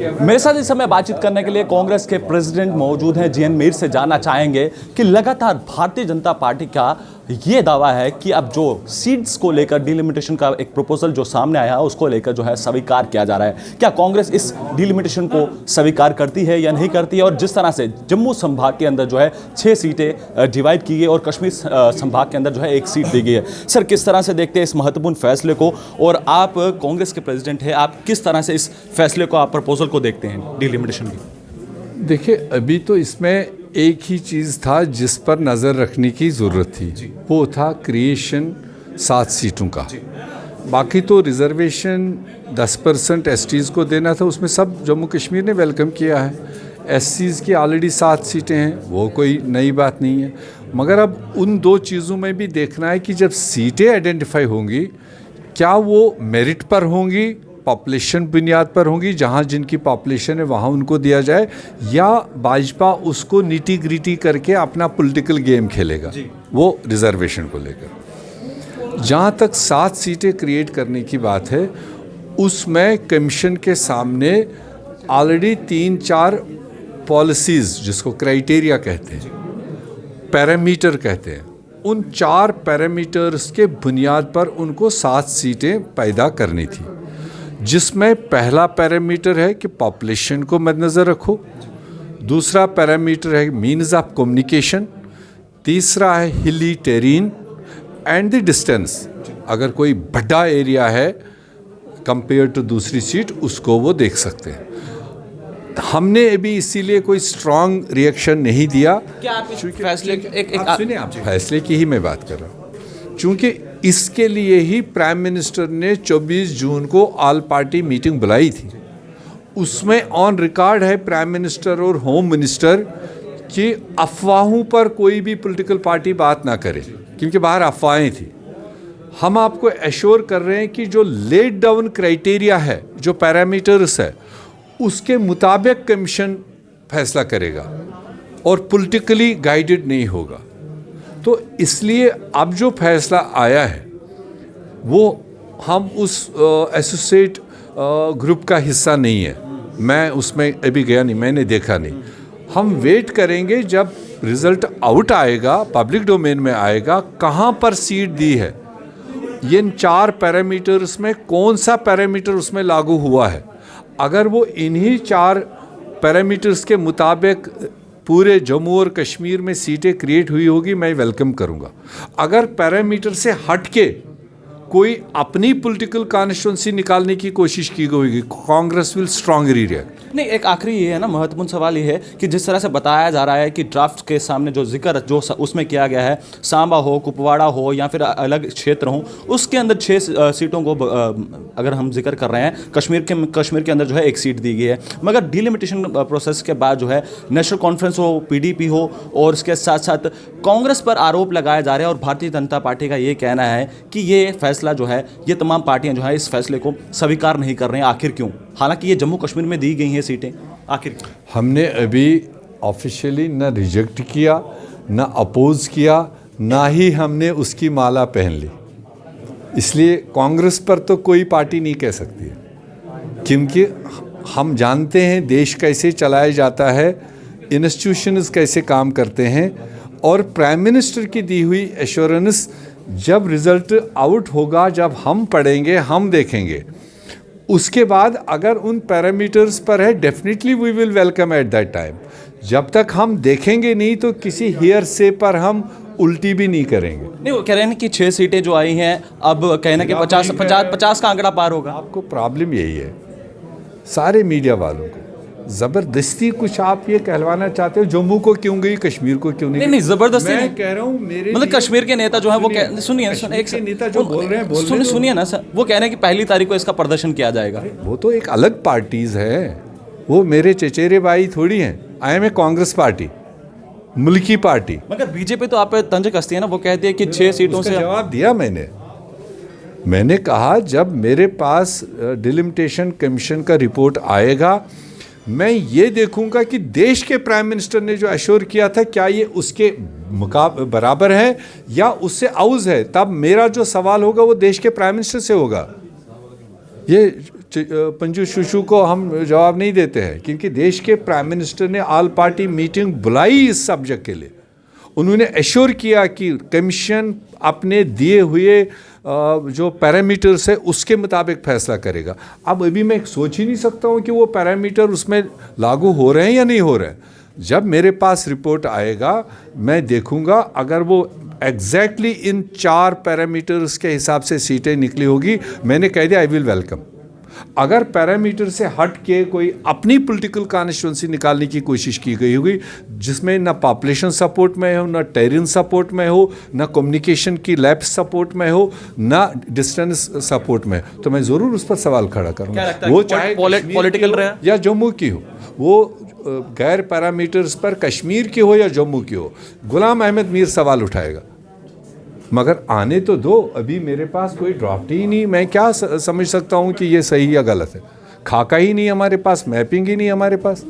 मेरे साथ इस समय बातचीत करने के लिए कांग्रेस के प्रेसिडेंट मौजूद हैं जीएन मीर से जानना चाहेंगे कि लगातार भारतीय जनता पार्टी का ये दावा है कि अब जो सीट्स को लेकर डिलिमिटेशन का एक प्रपोजल जो सामने आया है उसको लेकर जो है स्वीकार किया जा रहा है। क्या कांग्रेस इस डिलिमिटेशन को स्वीकार करती है या नहीं करती है? और जिस तरह से जम्मू संभाग के अंदर जो है 6 सीटें डिवाइड की गई और कश्मीर संभाग के अंदर जो है 1 सीट दी गई है, सर किस तरह से देखते हैं इस महत्वपूर्ण फैसले को? और आप कांग्रेस के प्रेसिडेंट हैं, आप किस तरह से इस फैसले को, आप प्रपोजल को देखते हैं डिलिमिटेशन की? देखिए, अभी तो इसमें एक ही चीज़ था जिस पर नज़र रखने की ज़रूरत थी, वो था क्रिएशन 7 सीटों का। बाकी तो रिजर्वेशन 10% एसटीज़ को देना था, उसमें सब जम्मू कश्मीर ने वेलकम किया है। एससीज़ की ऑलरेडी 7 सीटें हैं, वो कोई नई बात नहीं है। मगर अब उन 2 चीज़ों में भी देखना है कि जब सीटें आइडेंटिफाई होंगी, क्या वो मेरिट पर होंगी, पॉपुलेशन बुनियाद पर होंगी, जहाँ जिनकी पॉपुलेशन है वहाँ उनको दिया जाए, या भाजपा उसको नीटी ग्रीटी करके अपना पॉलिटिकल गेम खेलेगा वो रिजर्वेशन को लेकर। जहाँ तक 7 सीटें क्रिएट करने की बात है, उसमें कमीशन के सामने ऑलरेडी 3-4 पॉलिसीज़, जिसको क्राइटेरिया कहते हैं, पैरामीटर कहते हैं, उन 4 पैरामीटर्स के बुनियाद पर उनको 7 सीटें पैदा करनी थी। जिसमें पहला पैरामीटर है कि पॉपुलेशन को मद्देनज़र रखो, दूसरा पैरामीटर है मीन्स ऑफ कम्युनिकेशन, तीसरा है हिली टेरेन एंड द डिस्टेंस। अगर कोई बड़ा एरिया है कंपेयर टू दूसरी सीट, उसको वो देख सकते हैं। हमने अभी इसीलिए कोई स्ट्रांग रिएक्शन नहीं दिया। क्या आप इस फैसले आप फैसले की ही मैं बात कर रहा हूँ, चूँकि इसके लिए ही प्राइम मिनिस्टर ने 24 जून को ऑल पार्टी मीटिंग बुलाई थी। उसमें ऑन रिकॉर्ड है प्राइम मिनिस्टर और होम मिनिस्टर कि अफवाहों पर कोई भी पॉलिटिकल पार्टी बात ना करे, क्योंकि बाहर अफवाहें थी। हम आपको एश्योर कर रहे हैं कि जो लेड डाउन क्राइटेरिया है, जो पैरामीटर्स है, उसके मुताबिक कमीशन फैसला करेगा और पॉलिटिकली गाइडेड नहीं होगा। तो इसलिए अब जो फैसला आया है वो हम उस एसोसिएट ग्रुप का हिस्सा नहीं है। मैं उसमें अभी गया नहीं, मैंने देखा नहीं। हम वेट करेंगे जब रिज़ल्ट आउट आएगा, पब्लिक डोमेन में आएगा, कहाँ पर सीट दी है, इन 4 पैरामीटर्स में कौन सा पैरामीटर उसमें लागू हुआ है। अगर वो इन्हीं 4 पैरामीटर्स के मुताबिक पूरे जम्मू और कश्मीर में सीटें क्रिएट हुई होगी, मैं वेलकम करूंगा। अगर पैरामीटर से हट के कोई अपनी पॉलिटिकल कॉन्स्टिट्यूंसी निकालने की कोशिश की गई, कांग्रेस विल स्ट्रांगली रिएक्ट। नहीं, एक आखिरी ये है ना, महत्वपूर्ण सवाल ये है कि जिस तरह से बताया जा रहा है कि ड्राफ्ट के सामने जो जिक्र जो उसमें किया गया है, सांबा हो, कुपवाड़ा हो या फिर अलग क्षेत्र हो, उसके अंदर 6 सीटों को अगर हम जिक्र कर रहे हैं, कश्मीर के अंदर जो है 1 सीट दी गई है। मगर डिलिमिटेशन प्रोसेस के बाद जो है नेशनल कॉन्फ्रेंस हो, पीडीपी हो, और इसके साथ साथ कांग्रेस पर आरोप लगाए जा रहे हैं और भारतीय जनता पार्टी का ये कहना है कि ये फैसला जो है, ये तमाम पार्टियां जो है इस फैसले को स्वीकार नहीं कर रहे हैं। आखिर क्यों? हालांकि ये जम्मू कश्मीर में दी गई हैं सीटें, आखिर क्यों? हमने अभी ऑफिशियली न रिजेक्ट किया, न अपोज किया, ना ही हमने उसकी माला पहन ली। इसलिए कांग्रेस पर तो कोई पार्टी नहीं कह सकती है, क्योंकि हम जानते हैं देश कैसे चलाया जाता है, इंस्टीट्यूशंस कैसे काम करते हैं, और प्राइम मिनिस्टर की दी हुई एश्योरेंस जब रिज़ल्ट आउट होगा, जब हम पढ़ेंगे, हम देखेंगे, उसके बाद अगर उन पैरामीटर्स पर है, definitely we will welcome at that time. जब तक हम देखेंगे नहीं तो किसी हियर से पर हम उल्टी भी नहीं करेंगे। नहीं, वो कह रहे हैं कि 6 सीटें जो आई हैं, अब कहना कि 50 का आंकड़ा पार होगा। आपको प्रॉब्लम यही है, सारे मीडिया वालों को जबरदस्ती कुछ आप ये कहलवाना चाहते हो, जम्मू को क्यों गई, कश्मीर को क्यों नहीं? नहीं, जबरदस्ती मैं कह रहा हूँ, मेरे मतलब कश्मीर के नेता जो है वो सुनिए, नेता जो बोल रहे हैं, सुनिए ना सर, वो कह रहे हैं कि 1 तारीख को इसका प्रदर्शन किया जाएगा। वो तो एक अलग पार्टीज है, वो मेरे चचेरे भाई थोड़ी हैं। I am a Congress party, मुल्की पार्टी। मगर बीजेपी तो आप पे तंज कसती है ना, वो कहती है कि 6 सीटों से। जवाब दिया मैंने कहा जब मेरे पास डिलिमिटेशन कमीशन का रिपोर्ट आएगा, मैं ये देखूंगा कि देश के प्राइम मिनिस्टर ने जो एश्योर किया था, क्या ये उसके बराबर है या उससे आउज है। तब मेरा जो सवाल होगा वो देश के प्राइम मिनिस्टर से होगा। ये पंजू शुशु को हम जवाब नहीं देते हैं, क्योंकि देश के प्राइम मिनिस्टर ने ऑल पार्टी मीटिंग बुलाई इस सब्जेक्ट के लिए। उन्होंने एश्योर किया कि कमीशन अपने दिए हुए जो पैरामीटर्स है उसके मुताबिक फैसला करेगा। अब अभी मैं सोच ही नहीं सकता हूँ कि वो पैरामीटर उसमें लागू हो रहे हैं या नहीं हो रहे हैं। जब मेरे पास रिपोर्ट आएगा मैं देखूंगा, अगर वो एग्जैक्टली इन 4 पैरामीटर्स के हिसाब से सीटें निकली होगी, मैंने कह दिया आई विल वेलकम। अगर पैरामीटर से हट के कोई अपनी पॉलिटिकल कॉन्स्टिट्यूंसी निकालने की कोशिश की गई होगी, जिसमें ना पॉपुलेशन सपोर्ट में हो, ना टेरिन सपोर्ट में हो, ना कम्युनिकेशन की लैब सपोर्ट में हो, ना डिस्टेंस सपोर्ट में, तो मैं ज़रूर उस पर सवाल खड़ा करूँगा। वो चाहे पॉलिटिकल रहे या जम्मू की हो, वो गैर पैरामीटर्स पर कश्मीर की हो या जम्मू की हो, गुलाम अहमद मीर सवाल उठाएगा। मगर आने तो दो, अभी मेरे पास कोई ड्राफ्ट ही नहीं, मैं क्या समझ सकता हूँ कि ये सही या गलत है। खाका ही नहीं हमारे पास, मैपिंग ही नहीं हमारे पास।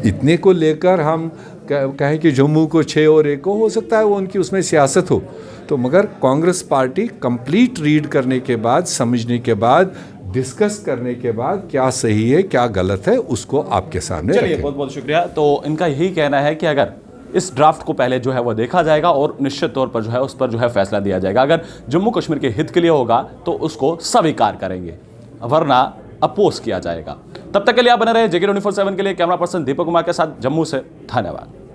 इतने को लेकर हम कहें कि जम्मू को 6 और 1 हो सकता है वो उनकी उसमें सियासत हो, तो मगर कांग्रेस पार्टी कंप्लीट रीड करने के बाद, समझने के बाद, डिस्कस करने के बाद क्या सही है क्या गलत है उसको आपके सामने चलिए, रखें। बहुत बहुत शुक्रिया। तो इनका यही कहना है कि अगर इस ड्राफ्ट को पहले जो है वो देखा जाएगा और निश्चित तौर पर जो है उस पर जो है फैसला दिया जाएगा। अगर जम्मू कश्मीर के हित के लिए होगा तो उसको स्वीकार करेंगे, वरना अपोज किया जाएगा। तब तक के लिए आप बने रहे JK 24/7 के लिए। कैमरा पर्सन दीपक कुमार के साथ जम्मू से, धन्यवाद।